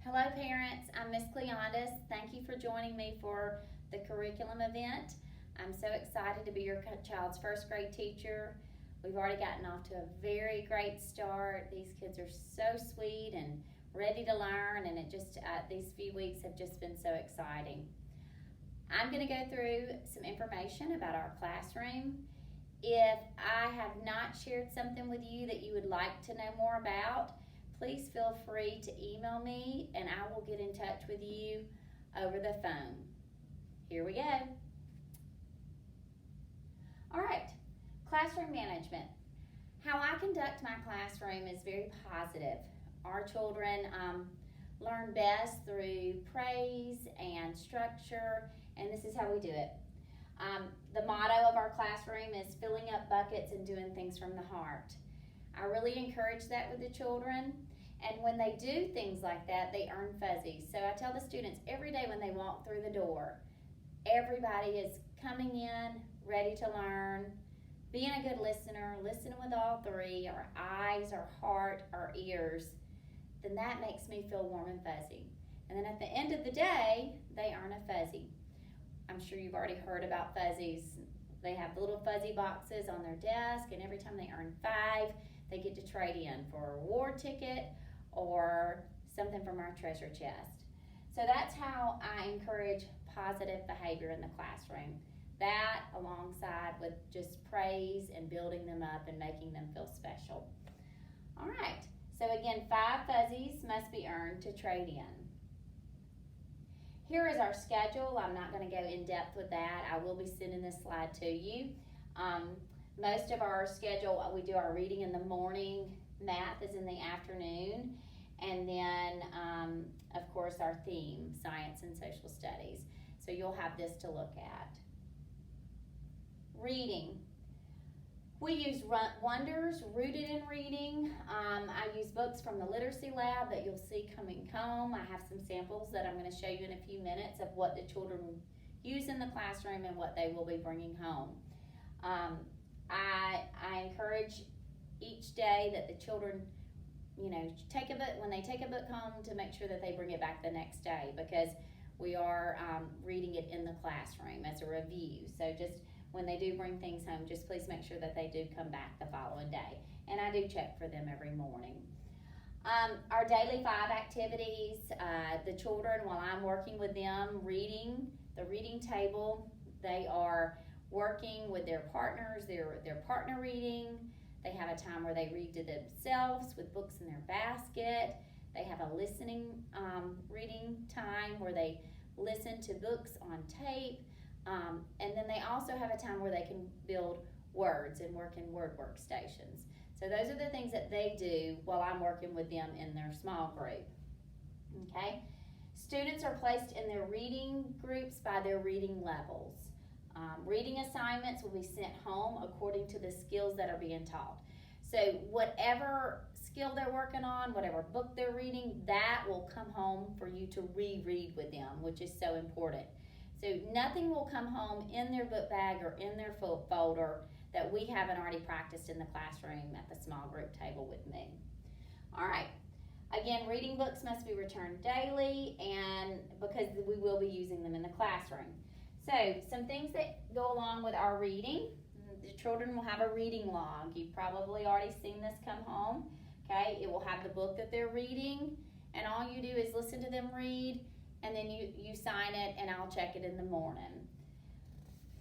Hello parents, I'm Miss Cleondis. Thank you for joining me for the curriculum event. I'm so excited to be your child's first grade teacher. We've already gotten off to a very great start. These kids are so sweet and ready to learn, and these few weeks have just been so exciting. I'm going to go through some information about our classroom. If I have not shared something with you that you would like to know more about, please feel free to email me and I will get in touch with you over the phone. Here we go. All right, classroom management. How I conduct my classroom is very positive. Our children learn best through praise and structure, and this is how we do it. The motto of our classroom is filling up buckets and doing things from the heart. I really encourage that with the children, and when they do things like that, they earn fuzzies. So I tell the students every day when they walk through the door, everybody is coming in ready to learn, being a good listener, listening with all three, our eyes, our heart, our ears, then that makes me feel warm and fuzzy. And then at the end of the day, they earn a fuzzy. I'm sure you've already heard about fuzzies. They have little fuzzy boxes on their desk, and every time they earn 5, they get to trade in for a reward ticket or something from our treasure chest. So that's how I encourage positive behavior in the classroom. That alongside with just praise and building them up and making them feel special. All right, so again, 5 fuzzies must be earned to trade in. Here is our schedule. I'm not going to go in depth with that. I will be sending this slide to you. Most of our schedule, we do our reading in the morning, math is in the afternoon, and then, of course, our theme, science and social studies. So you'll have this to look at. Reading. We use Wonders, Rooted in Reading. I use books from the Literacy Lab that you'll see coming home. I have some samples that I'm going to show you in a few minutes of what the children use in the classroom and what they will be bringing home. I encourage each day that the children, take a book, when they take a book home, to make sure that they bring it back the next day, because we are reading it in the classroom as a review. So just when they do bring things home, just please make sure that they do come back the following day. And I do check for them every morning. Our daily 5 activities, the children, while I'm working with them reading, the reading table, they are working with their partners, their partner reading. They have a time where they read to themselves with books in their basket. They have a listening reading time where they listen to books on tape. And then they also have a time where they can build words and work in word workstations. So those are the things that they do while I'm working with them in their small group. Okay? Students are placed in their reading groups by their reading levels. Reading assignments will be sent home according to the skills that are being taught. So whatever skill they're working on, whatever book they're reading, that will come home for you to reread with them, which is so important. So nothing will come home in their book bag or in their folder that we haven't already practiced in the classroom at the small group table with me. All right. Again, reading books must be returned daily, and because we will be using them in the classroom. So some things that go along with our reading. The children will have a reading log. You've probably already seen this come home. Okay, it will have the book that they're reading, and all you do is listen to them read, and then you sign it, and I'll check it in the morning.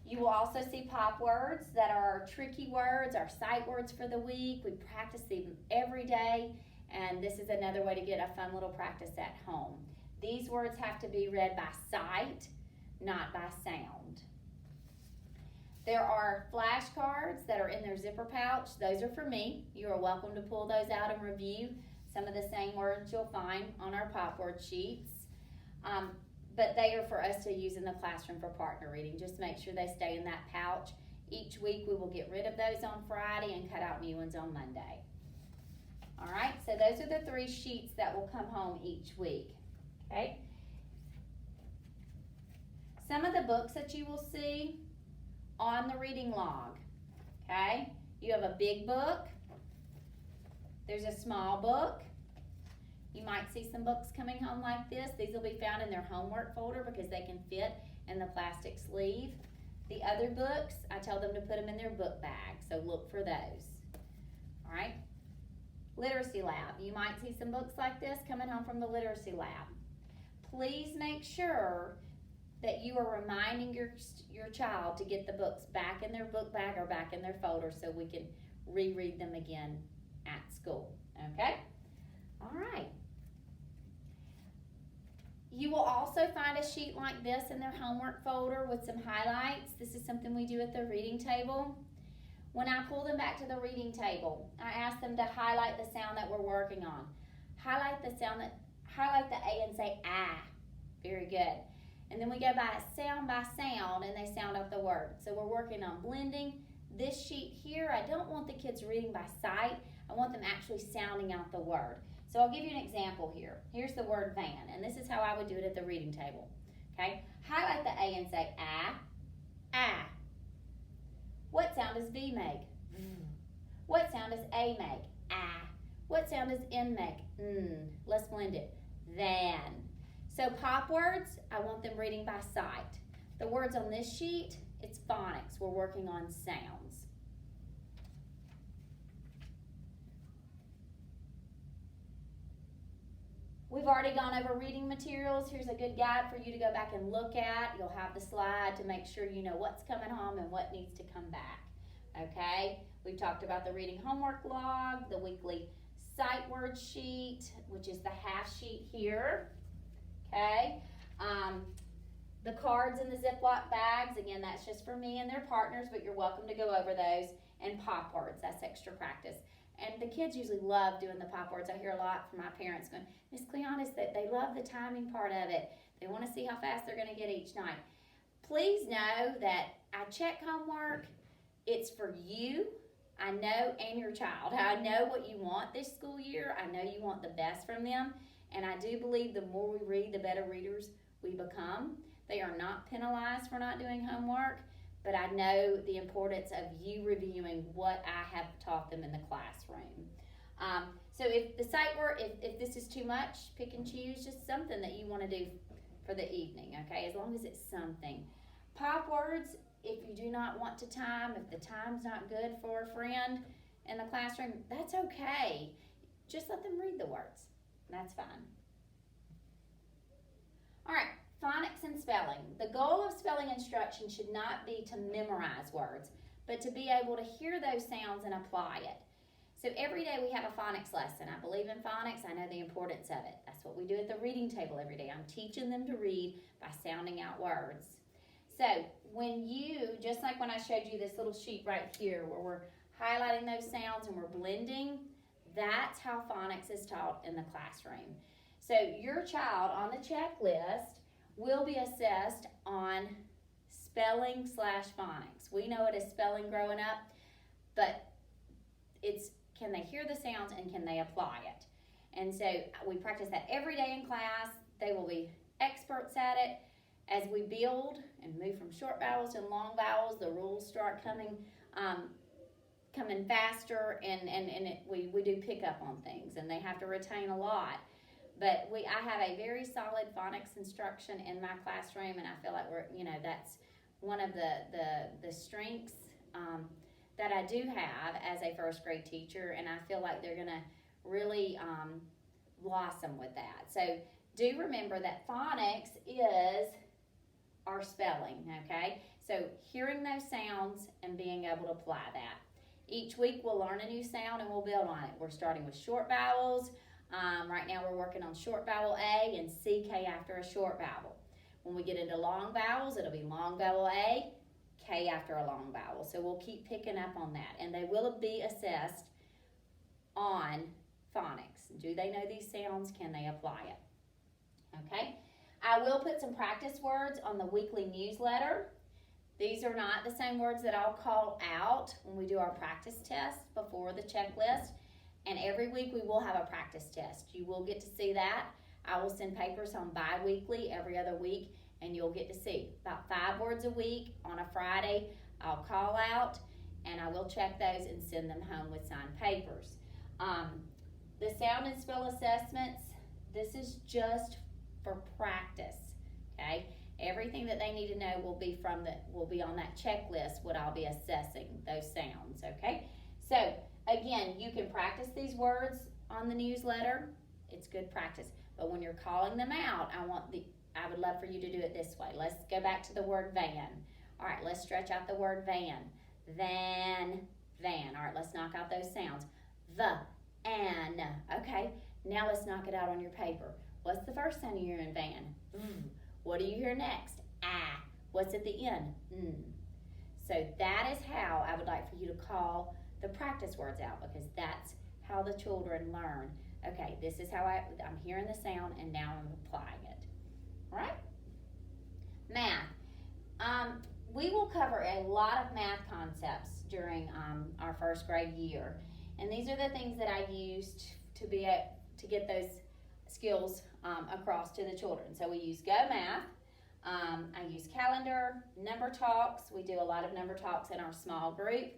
You will also see pop words that are our tricky words, our sight words for the week. We practice them every day, and this is another way to get a fun little practice at home. These words have to be read by sight, not by sound. There are flashcards that are in their zipper pouch. Those are for me. You are welcome to pull those out and review some of the same words you'll find on our pop word sheets. But they are for us to use in the classroom for partner reading. Just make sure they stay in that pouch. Each week we will get rid of those on Friday and cut out new ones on Monday. All right, so those are the 3 sheets that will come home each week. Okay. Some of the books that you will see on the reading log. Okay, you have a big book, there's a small book, You might see some books coming home like this. These will be found in their homework folder because they can fit in the plastic sleeve. The other books, I tell them to put them in their book bag, so look for those. All right? Literacy lab. You might see some books like this coming home from the literacy lab. Please make sure that you are reminding your child to get the books back in their book bag or back in their folder so we can reread them again at school. Okay? All right. You will also find a sheet like this in their homework folder with some highlights. This is something we do at the reading table. When I pull them back to the reading table, I ask them to highlight the sound that we're working on. Highlight the A and say ah. Very good. And then we go by sound and they sound out the word. So we're working on blending. This sheet here, I don't want the kids reading by sight. I want them actually sounding out the word. So I'll give you an example here. Here's the word van, and this is how I would do it at the reading table. Okay? Highlight the A and say ah, ah. What sound does V make? What sound does A make? Ah. What sound does N make? Let's blend it. Van. So pop words, I want them reading by sight. The words on this sheet, it's phonics. We're working on sounds. We've already gone over reading materials. Here's a good guide for you to go back and look at. You'll have the slide to make sure you know what's coming home and what needs to come back. Okay? We've talked about the reading homework log, the weekly sight word sheet, which is the half sheet here. Okay? The cards in the Ziploc bags, again, that's just for me and their partners, but you're welcome to go over those. And pop words, that's extra practice. And the kids usually love doing the pop words. I hear a lot from my parents going, Miss Cleondis, that they love the timing part of it. They want to see how fast they're going to get each night. Please know that I check homework. It's for you, I know, and your child. I know what you want this school year. I know you want the best from them. And I do believe the more we read, the better readers we become. They are not penalized for not doing homework. But I know the importance of you reviewing what I have taught them in the classroom. So if the sight word, if this is too much, pick and choose just something that you want to do for the evening, okay? As long as it's something. Pop words, if you do not want to time, if the time's not good for a friend in the classroom, that's okay. Just let them read the words. That's fine. All right. Phonics and spelling. The goal of spelling instruction should not be to memorize words, but to be able to hear those sounds and apply it. So every day we have a phonics lesson. I believe in phonics. I know the importance of it. That's what we do at the reading table every day. I'm teaching them to read by sounding out words. So when you, just like when I showed you this little sheet right here where we're highlighting those sounds and we're blending, that's how phonics is taught in the classroom. So your child on the checklist will be assessed on spelling/phonics. We know it as spelling growing up, but it's can they hear the sounds and can they apply it? And so we practice that every day in class. They will be experts at it. As we build and move from short vowels and long vowels, the rules start coming faster, and we do pick up on things, and they have to retain a lot. But I have a very solid phonics instruction in my classroom, and I feel like that's one of the strengths that I do have as a first grade teacher, and I feel like they're going to really blossom with that. So do remember that phonics is our spelling, okay? So hearing those sounds and being able to apply that. Each week we'll learn a new sound and we'll build on it. We're starting with short vowels. Right now we're working on short vowel A and CK after a short vowel. When we get into long vowels, it'll be long vowel A, K after a long vowel. So we'll keep picking up on that. And they will be assessed on phonics. Do they know these sounds? Can they apply it? Okay. I will put some practice words on the weekly newsletter. These are not the same words that I'll call out when we do our practice test before the checklist. And every week we will have a practice test. You will get to see that. I will send papers home bi-weekly every other week, and you'll get to see about 5 words a week. On a Friday, I'll call out, and I will check those and send them home with signed papers. The sound and spell assessments, this is just for practice, okay? Everything that they need to know will be on that checklist, what I'll be assessing, those sounds, okay? So, again, you can practice these words on the newsletter. It's good practice. But when you're calling them out, I would love for you to do it this way. Let's go back to the word van. All right, let's stretch out the word van. Van, van. All right, let's knock out those sounds. The, an. Okay, now let's knock it out on your paper. What's the first sound you hear in van? What do you hear next? Ah. What's at the end? So that is how I would like for you to call the practice words out, because that's how the children learn. Okay, this is how I'm hearing the sound, and now I'm applying it. All right? Math. We will cover a lot of math concepts during our first grade year, and these are the things that I used to get those skills across to the children. So we use Go Math. I use calendar, number talks. We do a lot of number talks in our small group.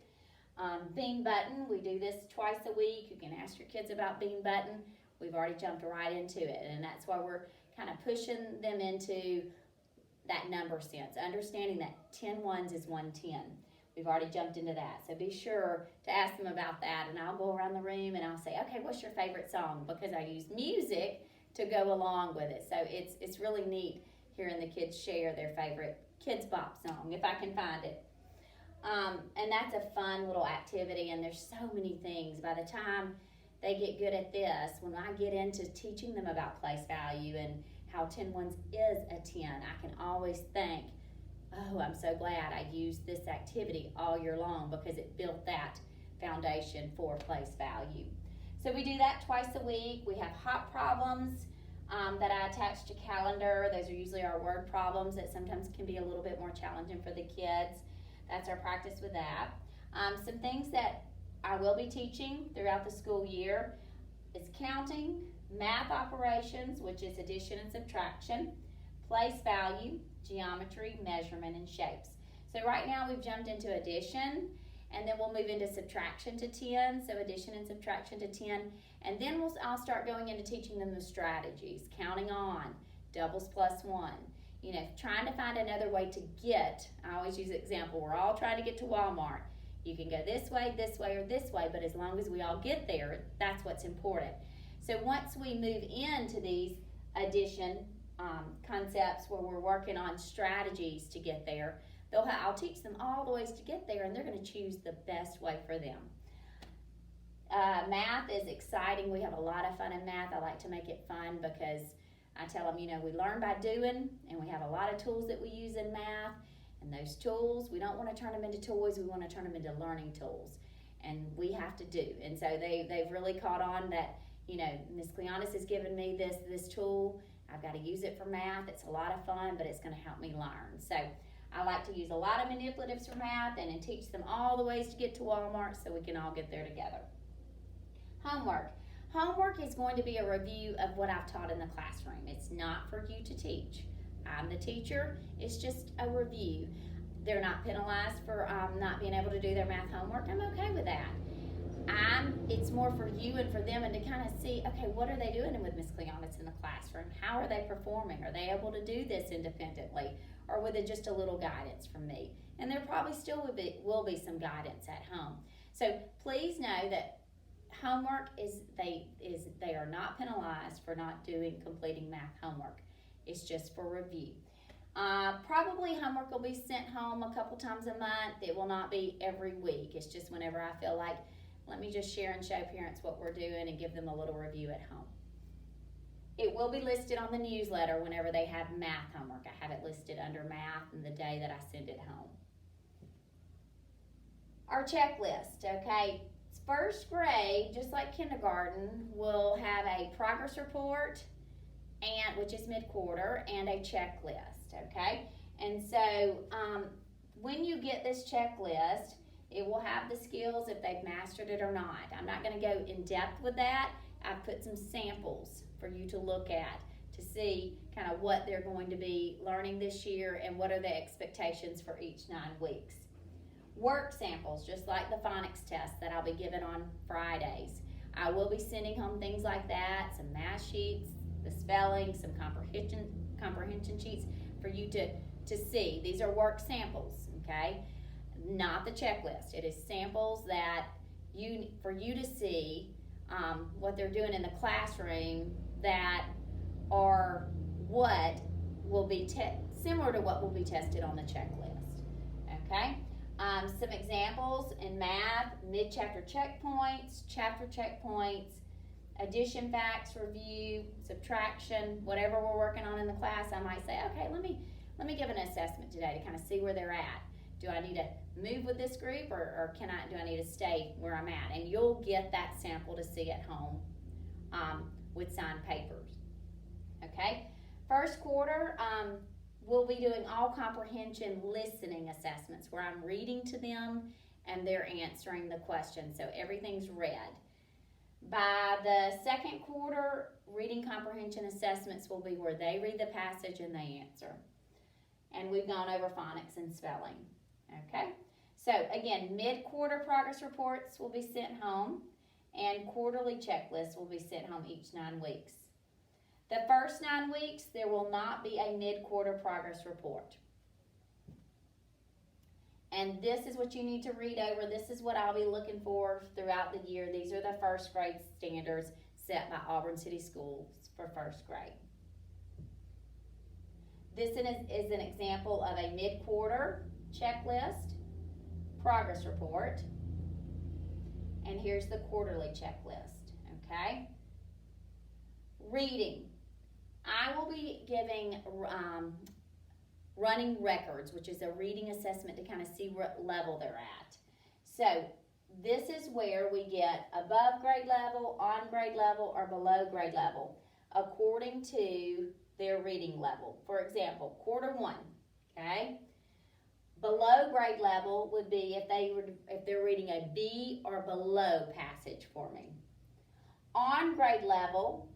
Bean Button, we do this twice a week. You can ask your kids about Bean Button. We've already jumped right into it, and that's why we're kind of pushing them into that number sense, understanding that 10 ones is 110. We've already jumped into that, so be sure to ask them about that, and I'll go around the room and I'll say, okay, what's your favorite song? Because I use music to go along with it, so it's really neat hearing the kids share their favorite Kids Bop song, if I can find it. And that's a fun little activity, and there's so many things. By the time they get good at this, when I get into teaching them about place value and how 10 ones is a 10, I can always think, oh, I'm so glad I used this activity all year long, because it built that foundation for place value. So we do that twice a week. We have hot problems that I attach to calendar. Those are usually our word problems that sometimes can be a little bit more challenging for the kids. That's our practice with that. Some things that I will be teaching throughout the school year is counting, math operations, which is addition and subtraction, place value, geometry, measurement, and shapes. So right now we've jumped into addition, and then we'll move into subtraction to 10, so addition and subtraction to 10, and then I'll start going into teaching them the strategies, counting on, doubles plus 1, trying to find another way to get. I always use an example, we're all trying to get to Walmart. You can go this way, or this way, but as long as we all get there, that's what's important. So once we move into these addition concepts where we're working on strategies to get there, I'll teach them all the ways to get there, and they're going to choose the best way for them. Math is exciting. We have a lot of fun in math. I like to make it fun because I tell them, we learn by doing, and we have a lot of tools that we use in math, and those tools, we don't want to turn them into toys, we want to turn them into learning tools, and we have to do. And so they've really caught on that, Miss Cleondis has given me this tool, I've got to use it for math, it's a lot of fun, but it's going to help me learn. So I like to use a lot of manipulatives for math and then teach them all the ways to get to Walmart so we can all get there together. Homework. Homework is going to be a review of what I've taught in the classroom. It's not for you to teach. I'm the teacher. It's just a review. They're not penalized for not being able to do their math homework. I'm okay with that. It's more for you and for them, and to kind of see, okay, what are they doing with Miss Cleondis in the classroom? How are they performing? Are they able to do this independently, or with just a little guidance from me? And there probably still will be some guidance at home. So please know that homework they are not penalized for not completing math homework. It's just for review. Probably homework will be sent home a couple times a month. It will not be every week. It's just whenever I feel like, let me just share and show parents what we're doing and give them a little review at home. It will be listed on the newsletter whenever they have math homework. I have it listed under math and the day that I send it home. Our checklist, okay? First grade, just like kindergarten, will have a progress report, which is mid-quarter, and a checklist, okay? And so when you get this checklist, it will have the skills if they've mastered it or not. I'm not going to go in depth with that. I've put some samples for you to look at to see kind of what they're going to be learning this year and what are the expectations for each 9 weeks. Work samples, just like the phonics test that I'll be giving on Fridays. I will be sending home things like that, some math sheets, the spelling, some comprehension sheets for you to see. These are work samples, okay? Not the checklist. It is samples that for you to see what they're doing in the classroom that are what will be similar to what will be tested on the checklist, okay? Some examples in math: mid-chapter checkpoints, chapter checkpoints, addition facts review, subtraction, whatever we're working on in the class. I might say, okay, let me give an assessment today to kind of see where they're at. Do I need to move with this group, or do I need to stay where I'm at? And you'll get that sample to see at home with signed papers. Okay, first quarter, we'll be doing all comprehension listening assessments where I'm reading to them and they're answering the question, so everything's read. By the second quarter, reading comprehension assessments will be where they read the passage and they answer. And we've gone over phonics and spelling. Okay, so again, mid-quarter progress reports will be sent home, and quarterly checklists will be sent home each 9 weeks. The first 9 weeks, there will not be a mid-quarter progress report. And this is what you need to read over. This is what I'll be looking for throughout the year. These are the first grade standards set by Auburn City Schools for first grade. This is an example of a mid-quarter checklist, progress report, and here's the quarterly checklist, okay? Reading. I will be giving running records, which is a reading assessment to kind of see what level they're at. So this is where we get above grade level, on grade level, or below grade level, according to their reading level. For example, quarter 1, okay? Below grade level would be if they're reading a B or below passage for me. On grade level,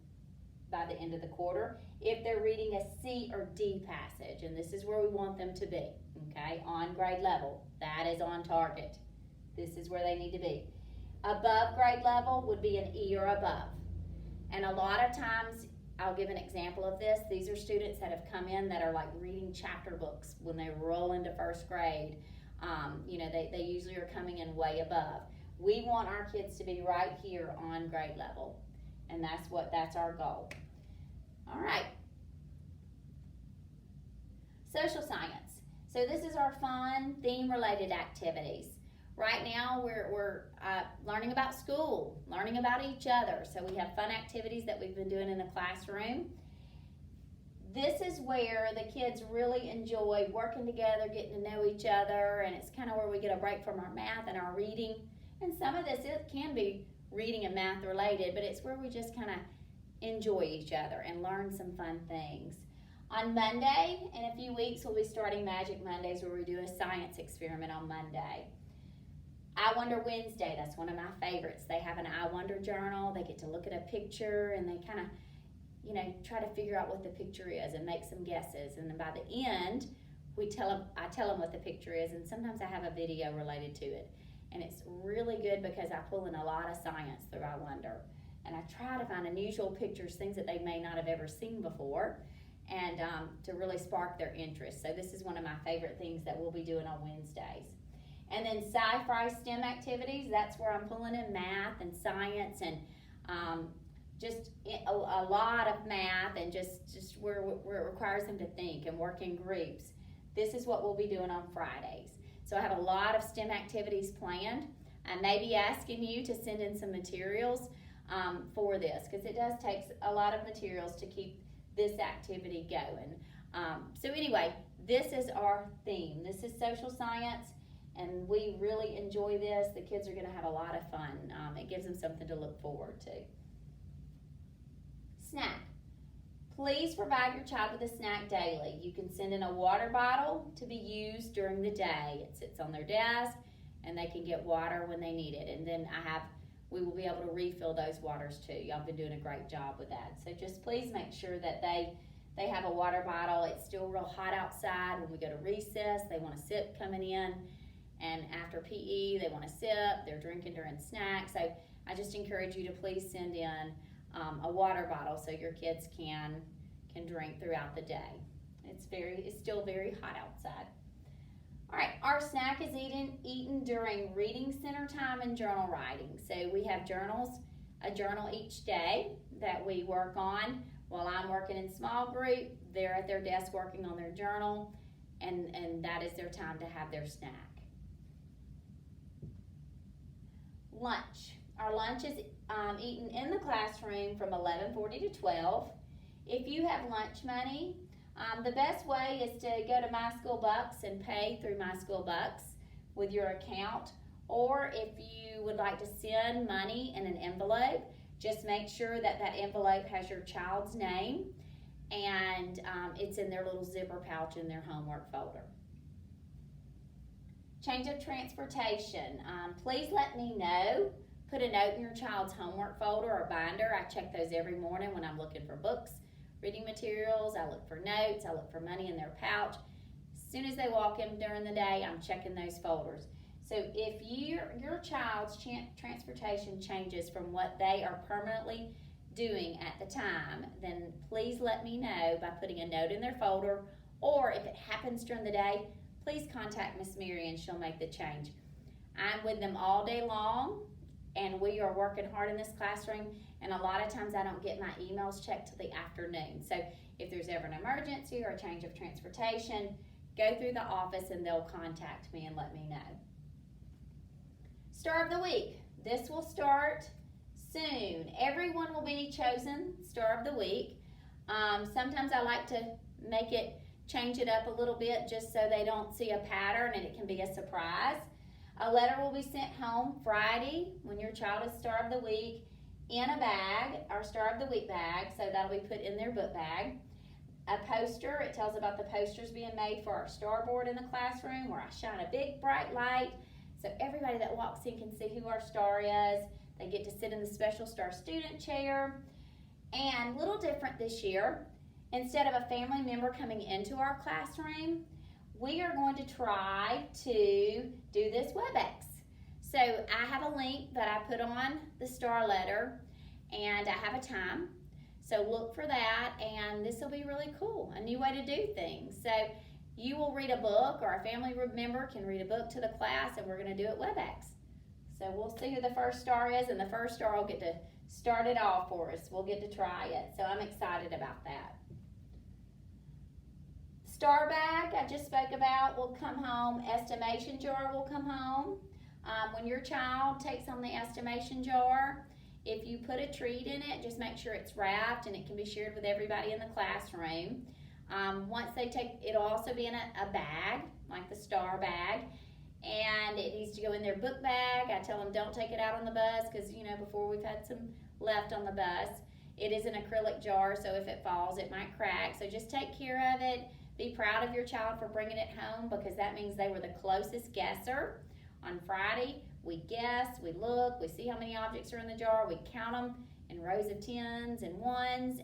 by the end of the quarter, if they're reading a C or D passage, and this is where we want them to be, okay? On grade level, that is on target. This is where they need to be. Above grade level would be an E or above. And a lot of times, I'll give an example of this. These are students that have come in that are like reading chapter books when they roll into first grade. They usually are coming in way above. We want our kids to be right here on grade level, and that's our goal. All right. Social science. So this is our fun theme-related activities. Right now we're learning about school, learning about each other. So we have fun activities that we've been doing in the classroom. This is where the kids really enjoy working together, getting to know each other, and it's kind of where we get a break from our math and our reading. And some of this, it can be reading and math related, but it's where we just kind of enjoy each other and learn some fun things. On Monday, in a few weeks, we'll be starting Magic Mondays, where we do a science experiment on Monday. I Wonder Wednesday, that's one of my favorites. They have an I Wonder journal. They get to look at a picture and they kind of, try to figure out what the picture is and make some guesses. And then by the end, I tell them what the picture is, and sometimes I have a video related to it. And it's really good because I pull in a lot of science through I Wonder. And I try to find unusual pictures, things that they may not have ever seen before, and to really spark their interest. So this is one of my favorite things that we'll be doing on Wednesdays. And then sci-fi STEM activities, that's where I'm pulling in math and science and just a lot of math, and just where it requires them to think and work in groups. This is what we'll be doing on Fridays. So I have a lot of STEM activities planned. I may be asking you to send in some materials for this, because it does take a lot of materials to keep this activity going. So anyway, this is our theme. This is social science, and we really enjoy this. The kids are going to have a lot of fun. It gives them something to look forward to. Snack. Please provide your child with a snack daily. You can send in a water bottle to be used during the day. It sits on their desk, and they can get water when they need it. And then we will be able to refill those waters too. Y'all been doing a great job with that. So just please make sure that they have a water bottle. It's still real hot outside. When we go to recess, they want to sip coming in. And after PE, they want to sip. They're drinking during snacks. So I just encourage you to please send in a water bottle so your kids can drink throughout the day. It's still very hot outside. All right, our snack is eaten during reading center time and journal writing. So we have a journal each day that we work on. While I'm working in small group, they're at their desk working on their journal, and that is their time to have their snack. Lunch. Our lunch is eaten in the classroom from 11:40 to 12. If you have lunch money, the best way is to go to My School Bucks and pay through My School Bucks with your account. Or if you would like to send money in an envelope, just make sure that envelope has your child's name and it's in their little zipper pouch in their homework folder. Change of transportation. Please let me know. Put a note in your child's homework folder or binder. I check those every morning when I'm looking for books, reading materials. I look for notes. I look for money in their pouch. As soon as they walk in during the day, I'm checking those folders. So if your child's transportation changes from what they are permanently doing at the time, then please let me know by putting a note in their folder, or if it happens during the day, please contact Miss Mary and she'll make the change. I'm with them all day long, and we are working hard in this classroom, and a lot of times I don't get my emails checked till the afternoon. So if there's ever an emergency or a change of transportation, go through the office and they'll contact me and let me know. Star of the Week. This will start soon. Everyone will be chosen Star of the Week. Sometimes I like to change it up a little bit just so they don't see a pattern and it can be a surprise. A letter will be sent home Friday when your child is Star of the Week in a bag, our Star of the Week bag, so that'll be put in their book bag. A poster, it tells about the posters being made for our star board in the classroom where I shine a big bright light so everybody that walks in can see who our star is. They get to sit in the special star student chair. And a little different this year, instead of a family member coming into our classroom, we are going to try to do this WebEx. So I have a link that I put on the star letter, and I have a time. So look for that, and this will be really cool, a new way to do things. So you will read a book, or a family member can read a book to the class, and we're going to do it WebEx. So we'll see who the first star is, and the first star will get to start it off for us. We'll get to try it, so I'm excited about that. Star bag I just spoke about will come home. Estimation jar will come home. When your child takes on the estimation jar, if you put a treat in it, just make sure it's wrapped and it can be shared with everybody in the classroom. Once they it'll also be in a bag, like the star bag, and it needs to go in their book bag. I tell them don't take it out on the bus because, before we've had some left on the bus. It is an acrylic jar, so if it falls, it might crack. So just take care of it. Be proud of your child for bringing it home because that means they were the closest guesser. On Friday, we guess, we look, we see how many objects are in the jar, we count them in rows of 10s and 1s,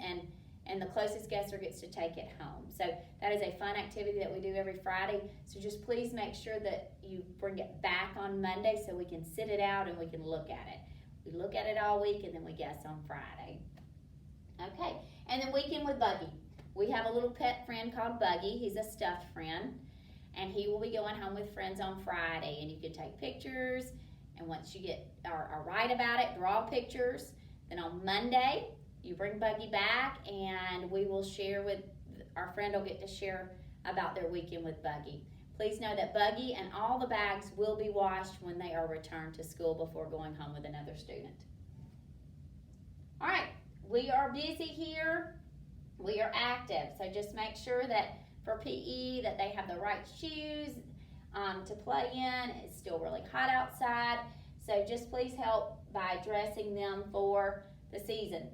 and the closest guesser gets to take it home. So that is a fun activity that we do every Friday. So just please make sure that you bring it back on Monday so we can sit it out and we can look at it. We look at it all week and then we guess on Friday. Okay, and then Weekend with Buggy. We have a little pet friend called Buggy. He's a stuffed friend, and he will be going home with friends on Friday. And you can take pictures, and once you get or write about it, draw pictures. Then on Monday, you bring Buggy back, and we will share with our friend will get to share about their Weekend with Buggy. Please know that Buggy and all the bags will be washed when they are returned to school before going home with another student. All right, we are busy here. We are active, so just make sure that for PE that they have the right shoes to play in. It's still really hot outside, so just please help by dressing them for the season.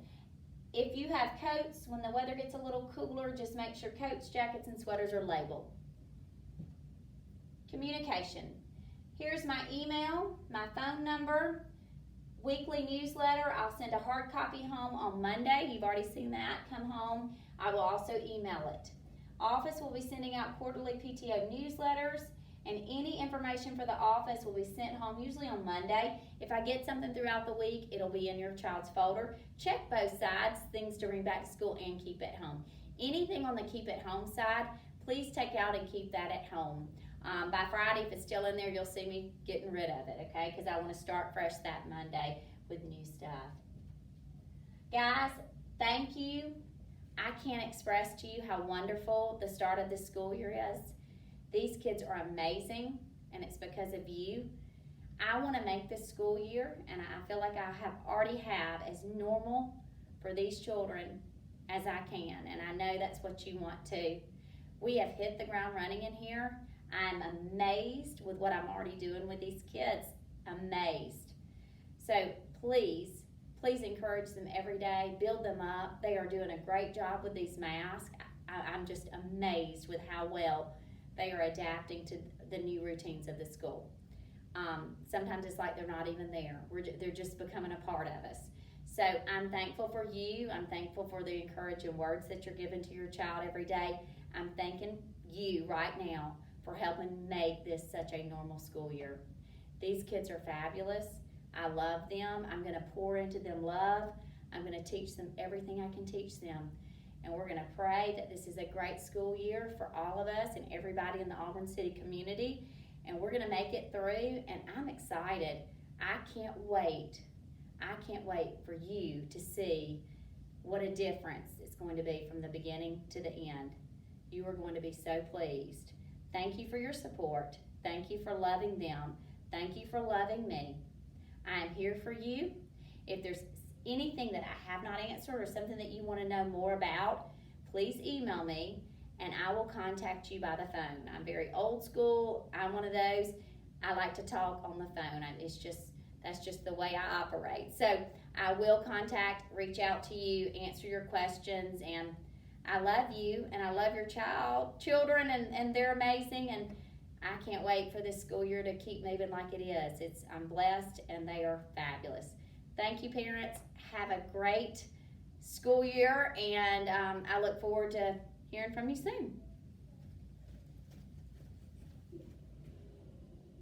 If you have coats, when the weather gets a little cooler, just make sure coats, jackets, and sweaters are labeled. Communication. Here's my email, my phone number, weekly newsletter. I'll send a hard copy home on Monday. You've already seen that come home. I will also email it. Office will be sending out quarterly PTO newsletters. And any information for the office will be sent home usually on Monday. If I get something throughout the week, it'll be in your child's folder. Check both sides, things to bring back to school and keep at home. Anything on the keep at home side, please take out and keep that at home. By Friday, if it's still in there, you'll see me getting rid of it, okay? Because I want to start fresh that Monday with new stuff. Guys, thank you. I can't express to you how wonderful the start of this school year is. These kids are amazing, and it's because of you. I want to make this school year, and I feel like I already have, as normal for these children as I can, and I know that's what you want too. We have hit the ground running in here. I'm amazed with what I'm already doing with these kids. Amazed. So please encourage them every day. Build them up. They are doing a great job with these masks. I'm just amazed with how well they are adapting to the new routines of the school. Sometimes it's like they're not even there. They're just becoming a part of us. So I'm thankful for you. I'm thankful for the encouraging words that you're giving to your child every day. I'm thanking you right now for helping make this such a normal school year. These kids are fabulous. I love them. I'm going to pour into them love. I'm going to teach them everything I can teach them. And we're going to pray that this is a great school year for all of us and everybody in the Auburn City community. And we're going to make it through, and I'm excited. I can't wait for you to see what a difference it's going to be from the beginning to the end. You are going to be so pleased. Thank you for your support. Thank you for loving them. Thank you for loving me. I am here for you. If there's anything that I have not answered or something that you want to know more about, please email me and I will contact you by the phone. I'm very old school. I'm one of those. I like to talk on the phone. That's just the way I operate. So I will reach out to you, answer your questions, and I love you and I love your children and they're amazing, and I can't wait for this school year to keep moving like it is. I'm blessed and they are fabulous. Thank you, parents. Have a great school year, and I look forward to hearing from you soon.